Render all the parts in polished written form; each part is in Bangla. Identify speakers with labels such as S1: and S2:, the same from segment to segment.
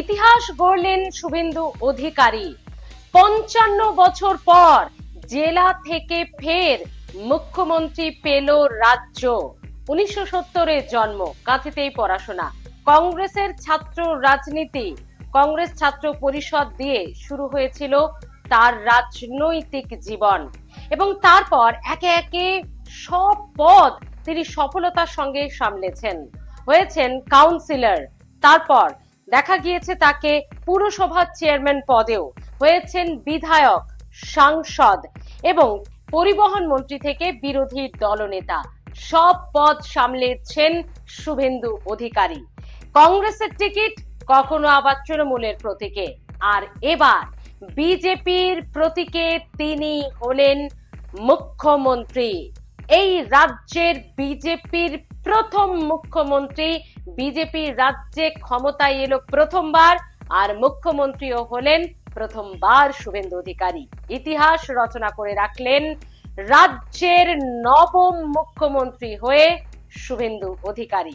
S1: ইতিহাস গড়লেন শুভেন্দু অধিকারী। ৫৫ বছর পর জেলা থেকে ফের মুখ্যমন্ত্রী পেল রাজ্য। ১৯৭০-এ জন্ম, কাঁথিতেই পড়াশোনা, কংগ্রেসের ছাত্র রাজনীতি, কংগ্রেস ছাত্র পরিষদ দিয়ে শুরু হয়েছিল তার রাজনৈতিক জীবন এবং তারপর একে একে সব পদ তিনি সফলতার সঙ্গে সামলেছেন। হয়েছেন কাউন্সিলর, তারপর দেখা গিয়েছে তাকে পুরসভার চেয়ারম্যান পদেও, হয়েছেন বিধায়ক, সাংসদ এবং পরিবহন মন্ত্রী থেকে বিরোধী দলনেতা। সব পদ সামলেছেন শুভেন্দু অধিকারী। কংগ্রেসের টিকিট, কখনো আবার তৃণমূলের প্রতীকে, আর এবার বিজেপির প্রতীকে তিনি হলেন মুখ্যমন্ত্রী। এই রাজ্যের বিজেপির প্রথম মুখ্যমন্ত্রী। বিজেপি রাজ্যে ক্ষমতায় এলো প্রথমবার, আর মুখ্যমন্ত্রীও হলেন প্রথমবার শুভেন্দু অধিকারী। ইতিহাস রচনা করে রাখলেন রাজ্যের নবম মুখ্যমন্ত্রী হয়ে শুভেন্দু অধিকারী।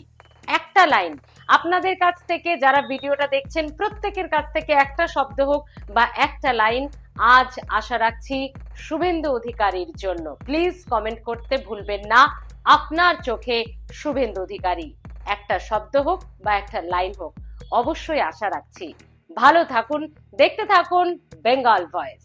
S1: একটা লাইন আপনাদের কাছ থেকে, যারা ভিডিওটা দেখছেন প্রত্যেকের কাছ থেকে একটা শব্দ হোক বা একটা লাইন আজ আশা রাখছি শুভেন্দু অধিকারীর জন্য। প্লিজ কমেন্ট করতে ভুলবেন না, আপনার চোখে শুভেন্দু অধিকারী। একটা শব্দ হোক বা একটা লাইন হোক, অবশ্যই আশা রাখছি। ভালো থাকুন, দেখতে থাকুন বেঙ্গল ভয়েস।